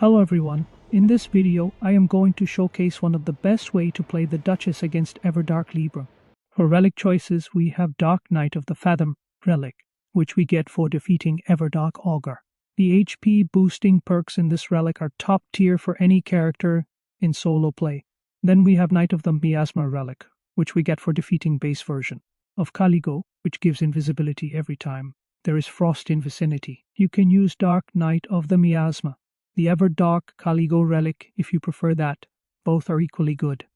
Hello everyone, in this video I am going to showcase one of the best way to play the Duchess against Everdark Libra. For relic choices we have Dark Knight of the Fathom relic, which we get for defeating Everdark Augur. The HP boosting perks in this relic are top tier for any character in solo play. Then we have Knight of the Miasma relic, which we get for defeating base version of Caligo, which gives invisibility every time there is frost in vicinity. You can use Dark Knight of the Miasma, the Everdark Caligo relic if you prefer that. Both are equally good.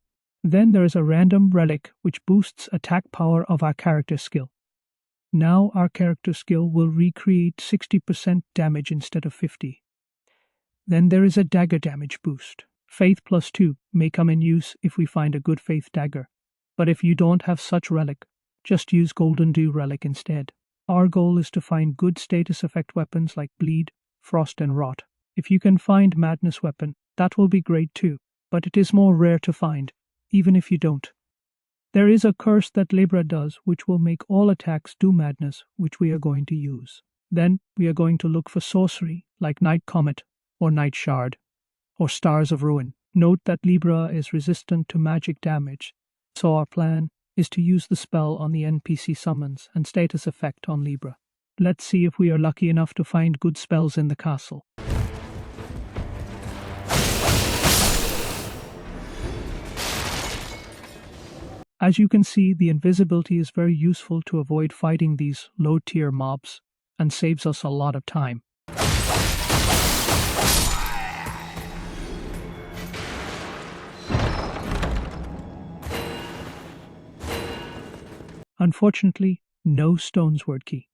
Then there is a random relic which boosts attack power of our character skill. Now our character skill will recreate 60% damage instead of 50. Then there is a dagger damage boost. Faith +2 may come in use if we find a good faith dagger, but if you don't have such relic, just use Golden Dew relic instead. Our goal is to find good status effect weapons like bleed, frost and rot. If you can find madness weapon, that will be great too, but it is more rare to find, even if you don't. There is a curse that Libra does which will make all attacks do madness, which we are going to use. Then we are going to look for sorcery like Night Comet or Night Shard or Stars of Ruin. Note that Libra is resistant to magic damage, so our plan is to use the spell on the NPC summons and status effect on Libra. Let's see if we are lucky enough to find good spells in the castle. As you can see, the invisibility is very useful to avoid fighting these low-tier mobs and saves us a lot of time. Unfortunately, no stones word key.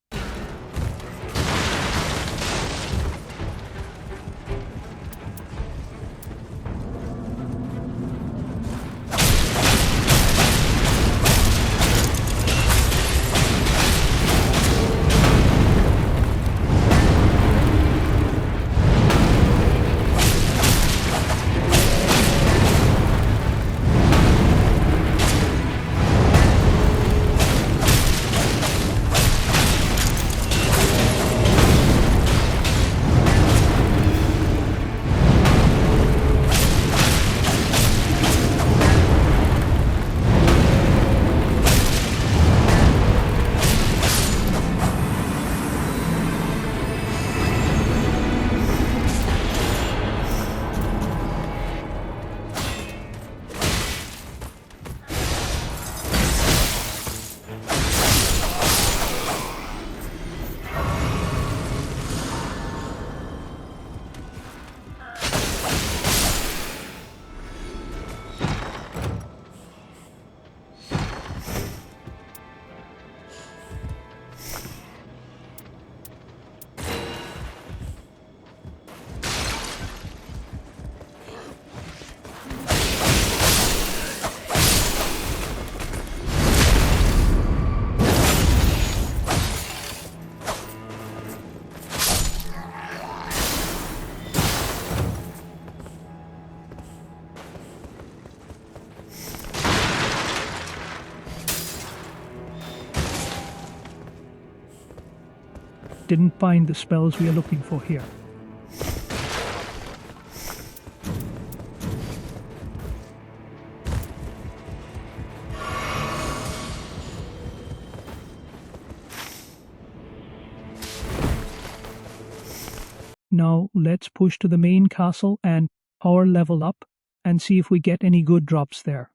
Didn't find the spells we are looking for here. Now let's push to the main castle and power level up and see if we get any good drops there.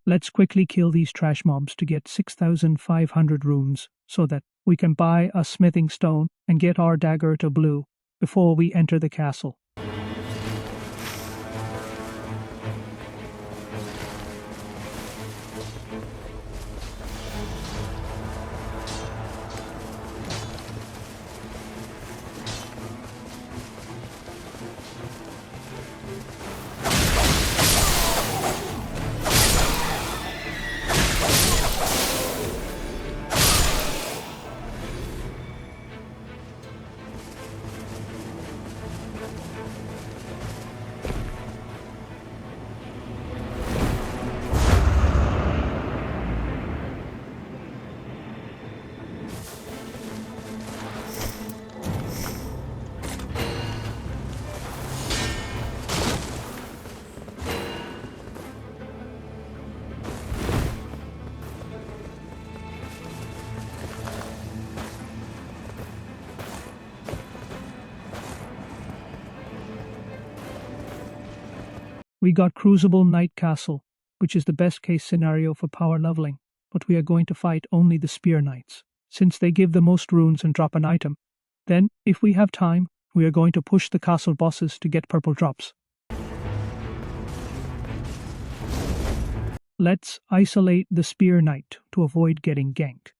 Let's quickly kill these trash mobs to get 6,500 runes so that we can buy a smithing stone and get our dagger to blue before we enter the castle. We got Crucible Knight Castle, which is the best case scenario for power leveling, but we are going to fight only the Spear Knights, since they give the most runes and drop an item. Then, if we have time, we are going to push the castle bosses to get purple drops. Let's isolate the Spear Knight to avoid getting ganked.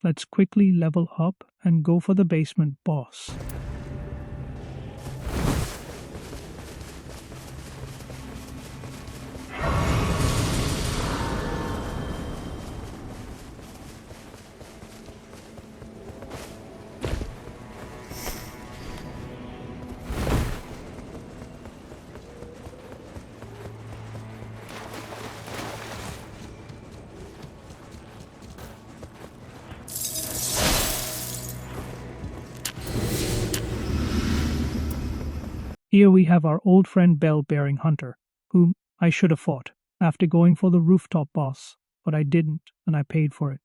Let's quickly level up and go for the basement boss. Here we have our old friend Bell-Bearing Hunter, whom I should have fought after going for the rooftop boss, but I didn't, and I paid for it.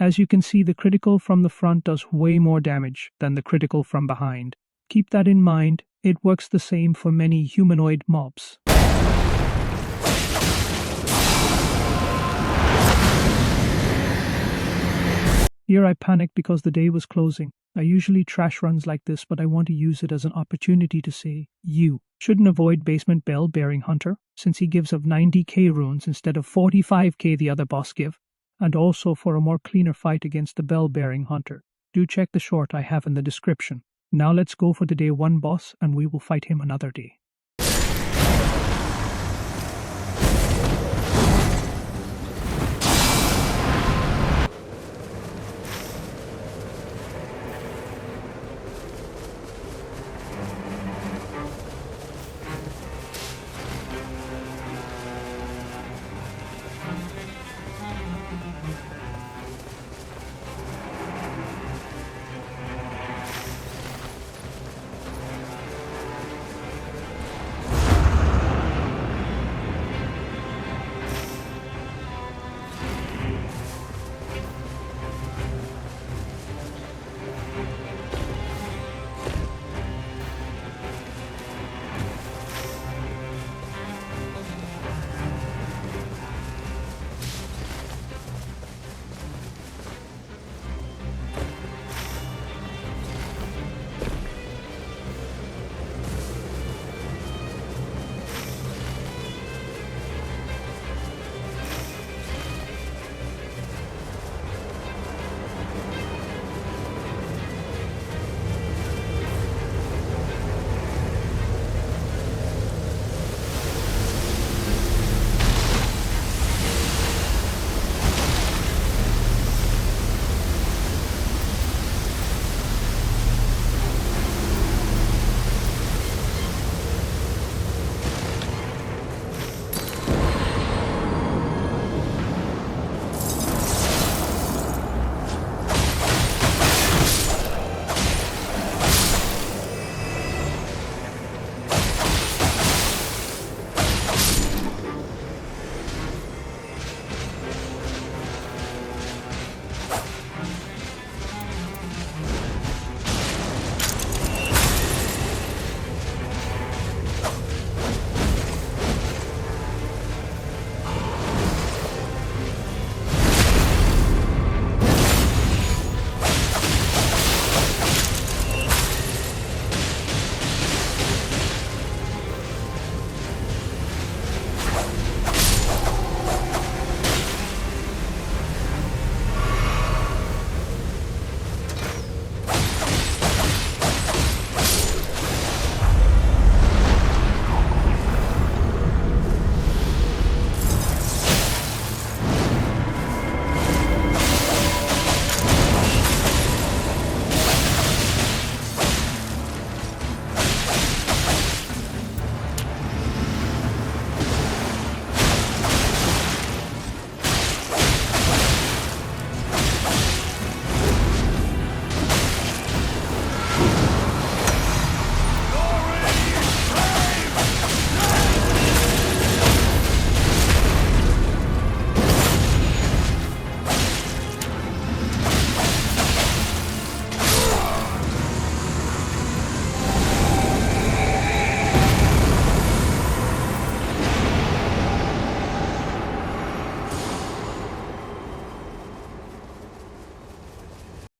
As you can see, the critical from the front does way more damage than the critical from behind. Keep that in mind, it works the same for many humanoid mobs. Here I panicked because the day was closing. I usually trash runs like this, but I want to use it as an opportunity to say, you shouldn't avoid Basement Bell-Bearing Hunter, since he gives of 90k runes instead of 45k the other boss give, and also for a more cleaner fight against the Bell-Bearing Hunter. Do check the short I have in the description. Now let's go for the day 1 boss, and we will fight him another day.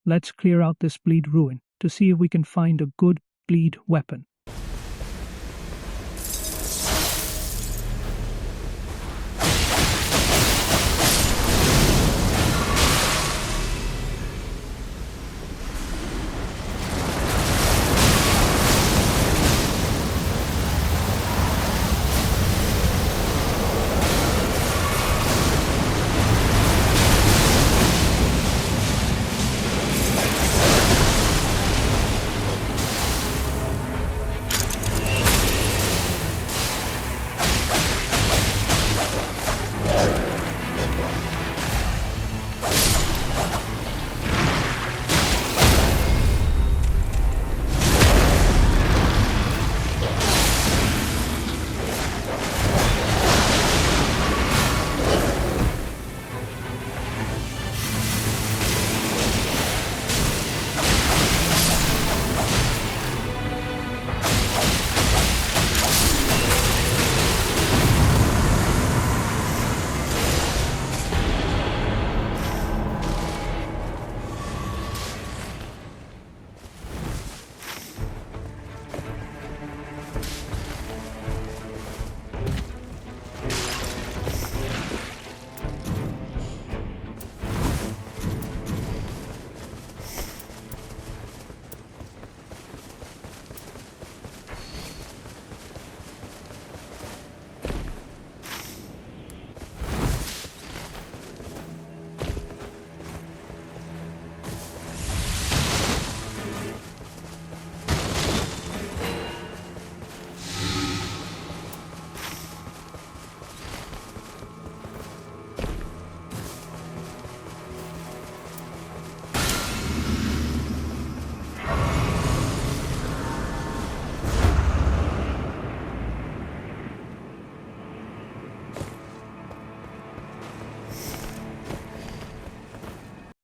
Let's clear out this bleed ruin to see if we can find a good bleed weapon.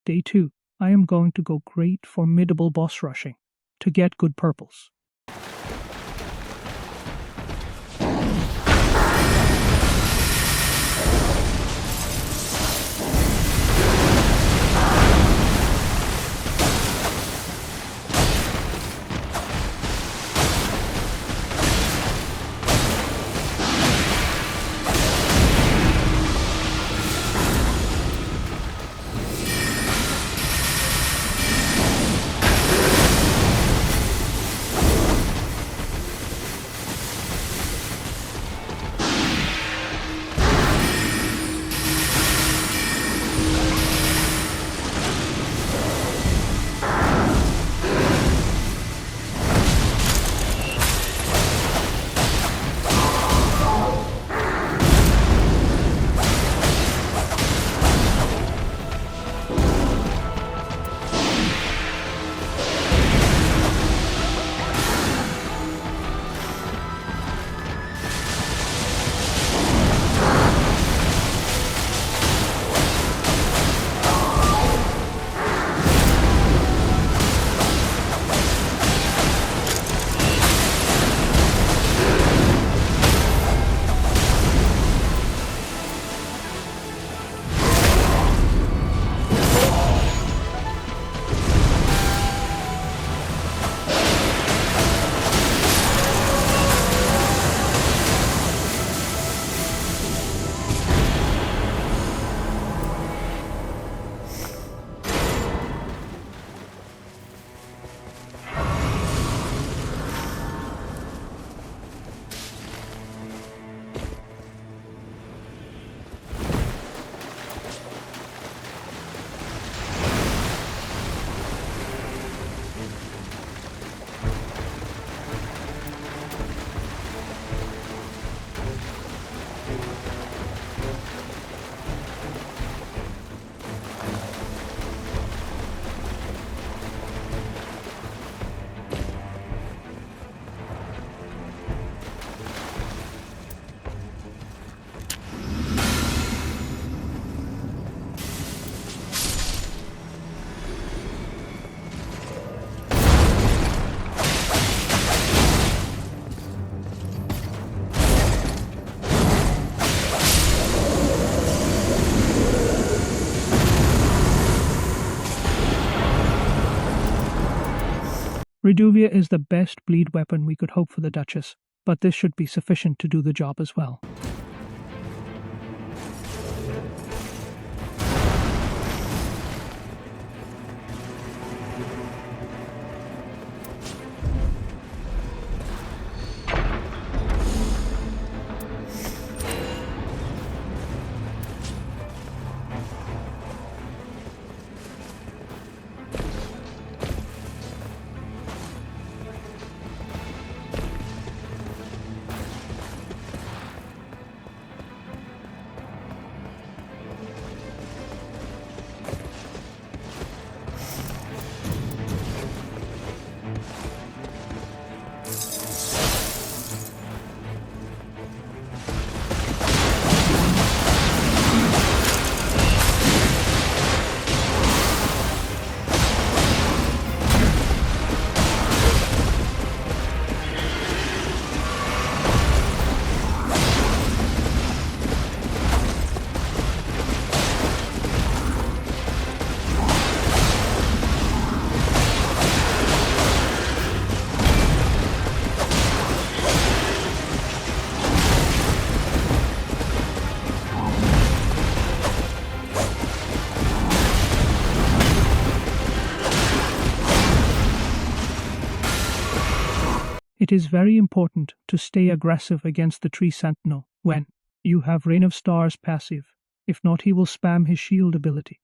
Day 2, I am going to go great formidable boss rushing to get good purples. Reduvia is the best bleed weapon we could hope for the Duchess, but this should be sufficient to do the job as well. It is very important to stay aggressive against the Tree Sentinel when you have Rain of Stars passive. If not, he will spam his shield ability.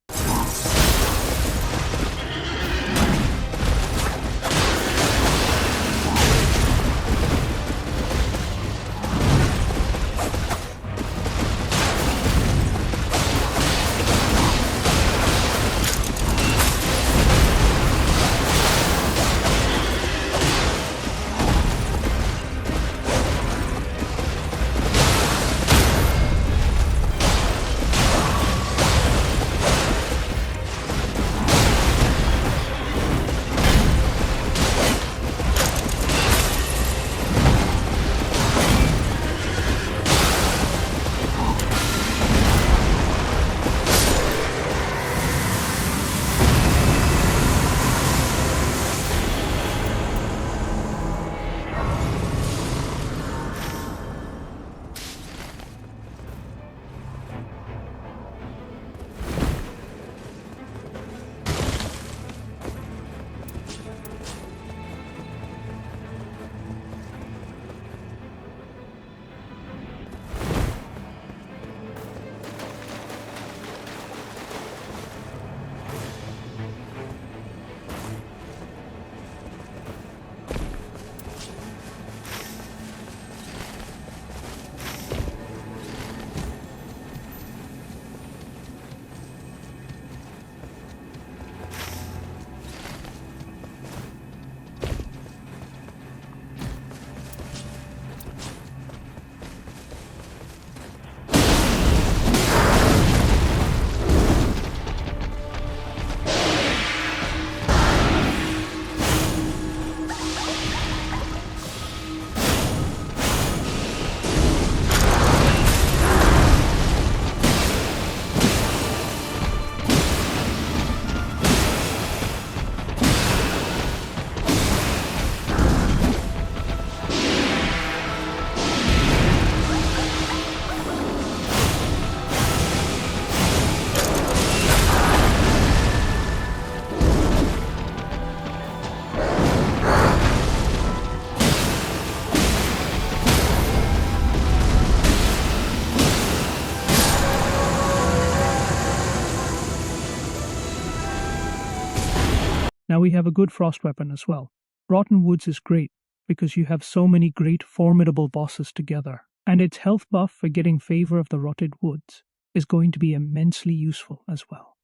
Now we have a good frost weapon as well. Rotten Woods is great because you have so many great formidable bosses together, and its health buff for getting favor of the Rotted Woods is going to be immensely useful as well.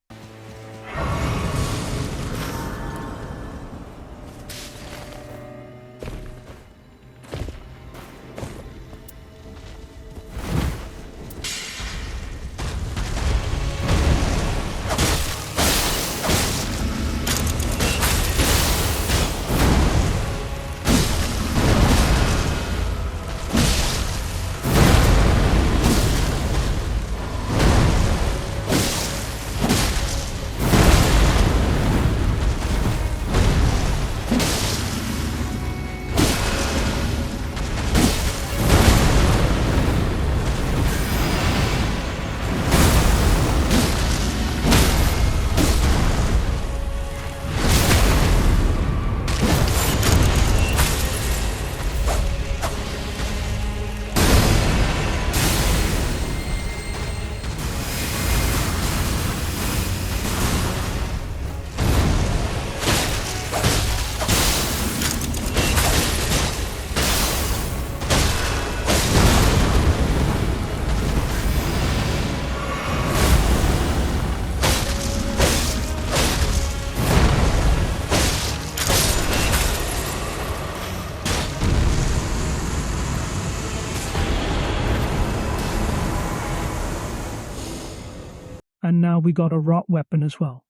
And now we got a rot weapon as well.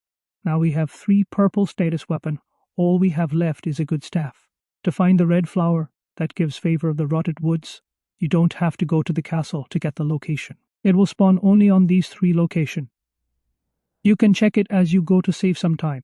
Now we have 3 purple status weapon. All we have left is a good staff. To find the red flower that gives favor of the Rotted Woods, you don't have to go to the castle to get the location. It will spawn only on these 3 locations. You can check it as you go to save some time.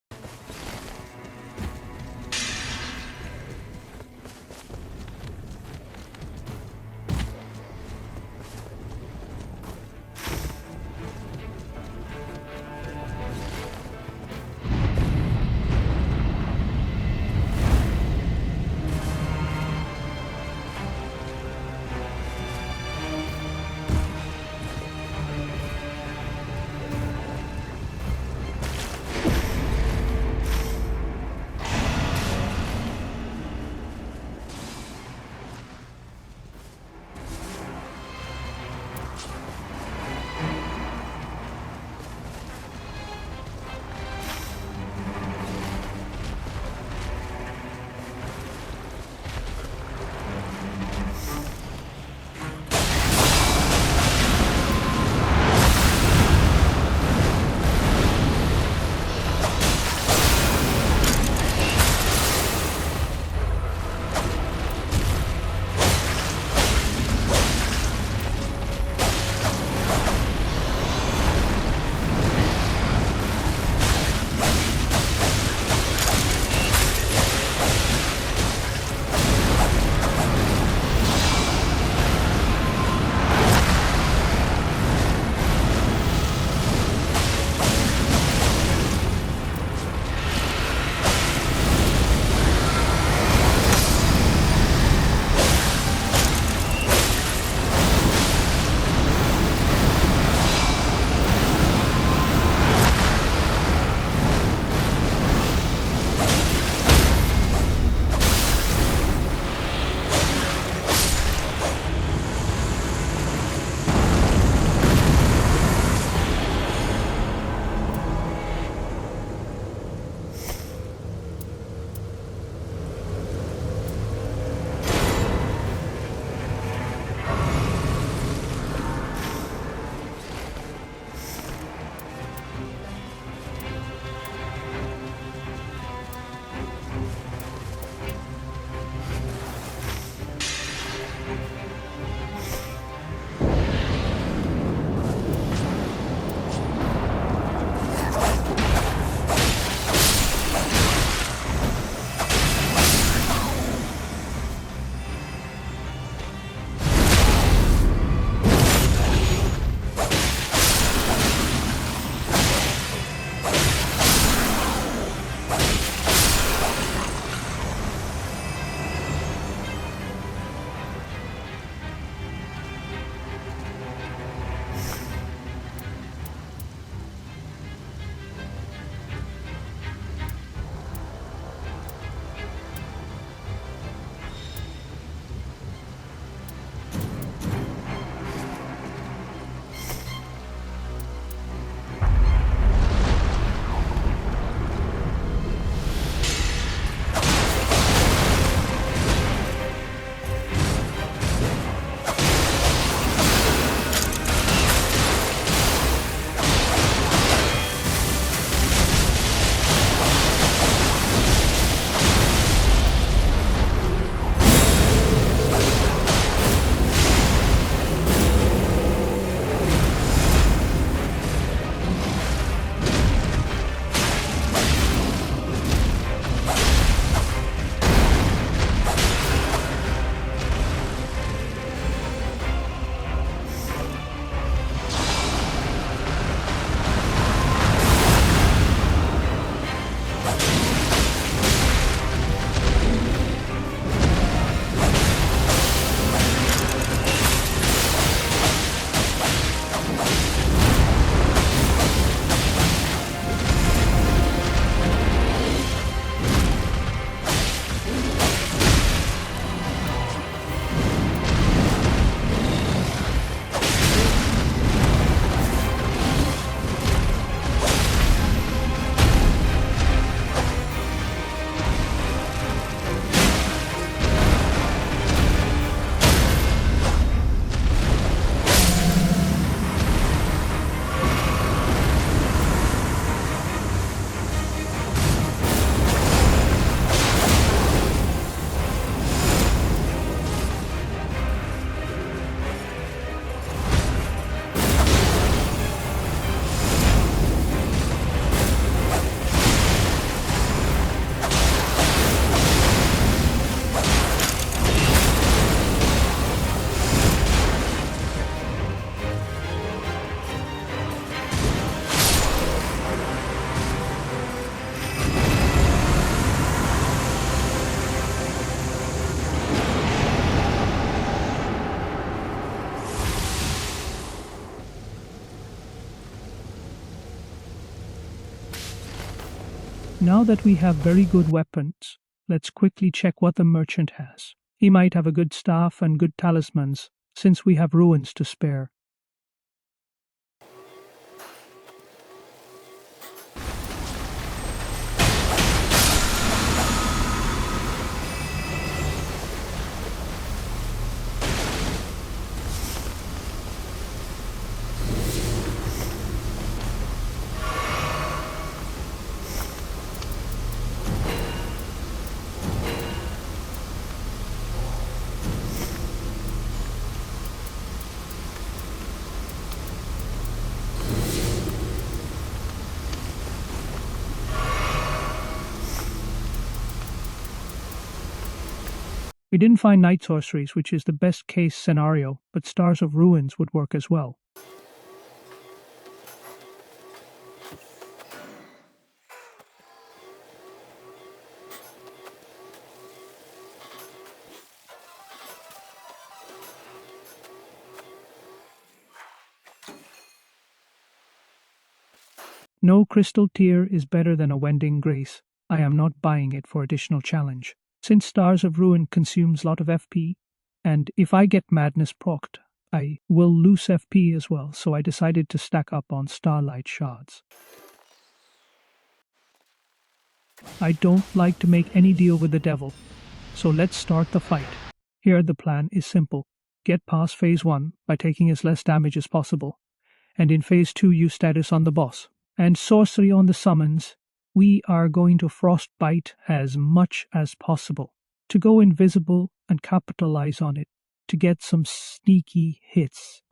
Now that we have very good weapons, let's quickly check what the merchant has. He might have a good staff and good talismans, since we have ruins to spare. We didn't find night sorceries, which is the best case scenario, but Stars of Ruins would work as well. No crystal tier is better than a Wending Grace. I am not buying it for additional challenge. Since Stars of Ruin consumes lot of FP, and if I get Madness procced, I will lose FP as well, so I decided to stack up on Starlight Shards. I don't like to make any deal with the devil, so let's start the fight. Here the plan is simple. Get past phase 1 by taking as less damage as possible, and in phase 2 use status on the boss, and sorcery on the summons. We are going to frostbite as much as possible, to go invisible and capitalize on it, to get some sneaky hits.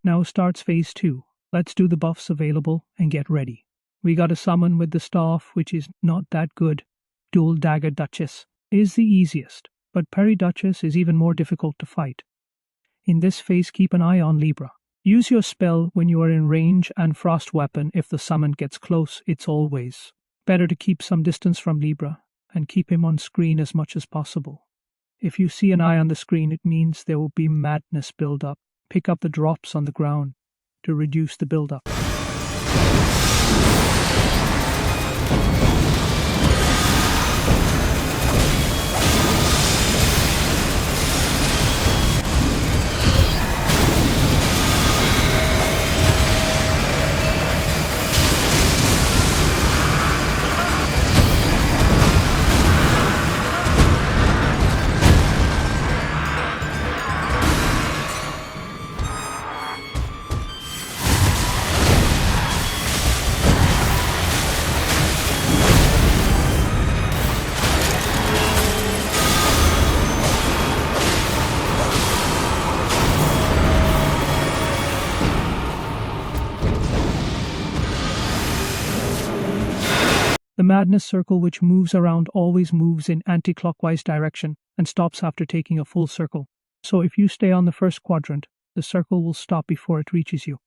Now starts phase 2. Let's do the buffs available and get ready. We got a summon with the staff, which is not that good. Dual Dagger Duchess is the easiest, but Parry Duchess is even more difficult to fight. In this phase, keep an eye on Libra. Use your spell when you are in range, and Frost Weapon if the summon gets close. It's always better to keep some distance from Libra and keep him on screen as much as possible. If you see an eye on the screen, it means there will be madness build up. Pick up the drops on the ground to reduce the build-up. The madness circle, which moves around, always moves in anti-clockwise direction and stops after taking a full circle. So if you stay on the first quadrant, the circle will stop before it reaches you.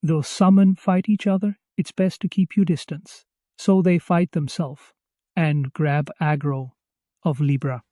Though summon fight each other, it's best to keep your distance. So they fight themselves and grab aggro of Libra.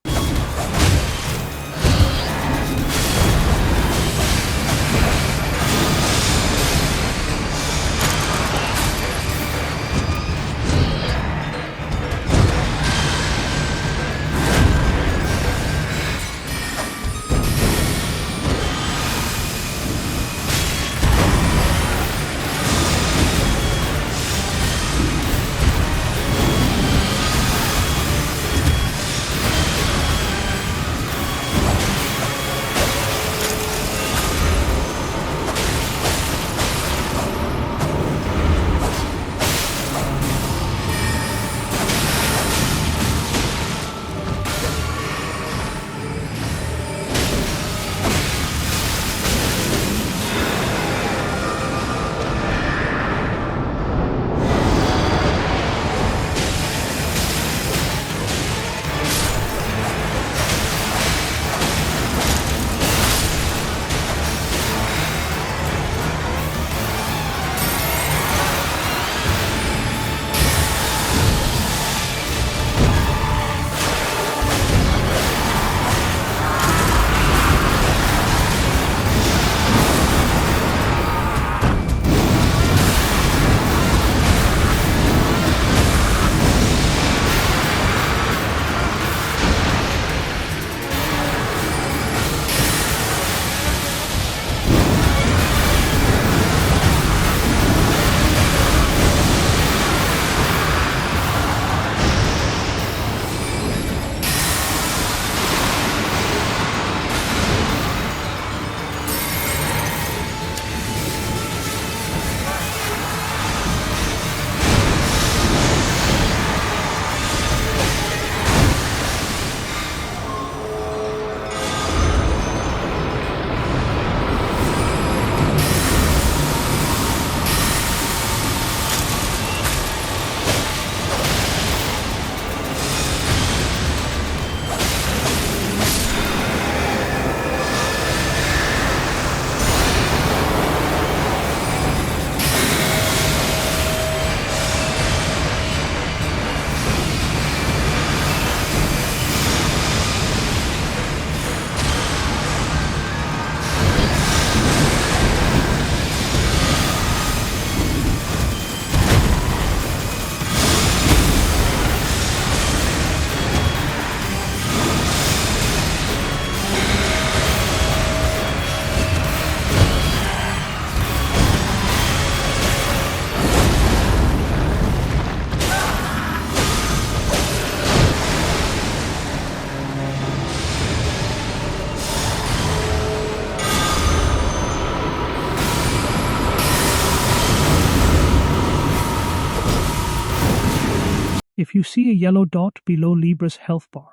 If you see a yellow dot below Libra's health bar,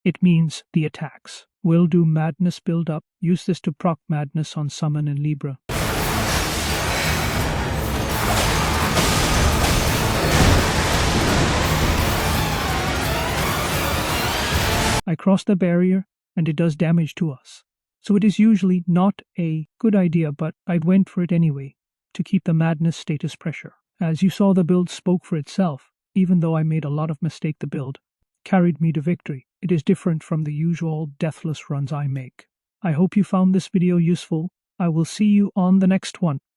it means the attacks will do madness build up. Use this to proc madness on summon and Libra. I crossed the barrier and it does damage to us. So it is usually not a good idea, but I went for it anyway to keep the madness status pressure. As you saw, the build spoke for itself. Even though I made a lot of mistake, the build carried me to victory. It is different from the usual deathless runs I make. I hope you found this video useful. I will see you on the next one.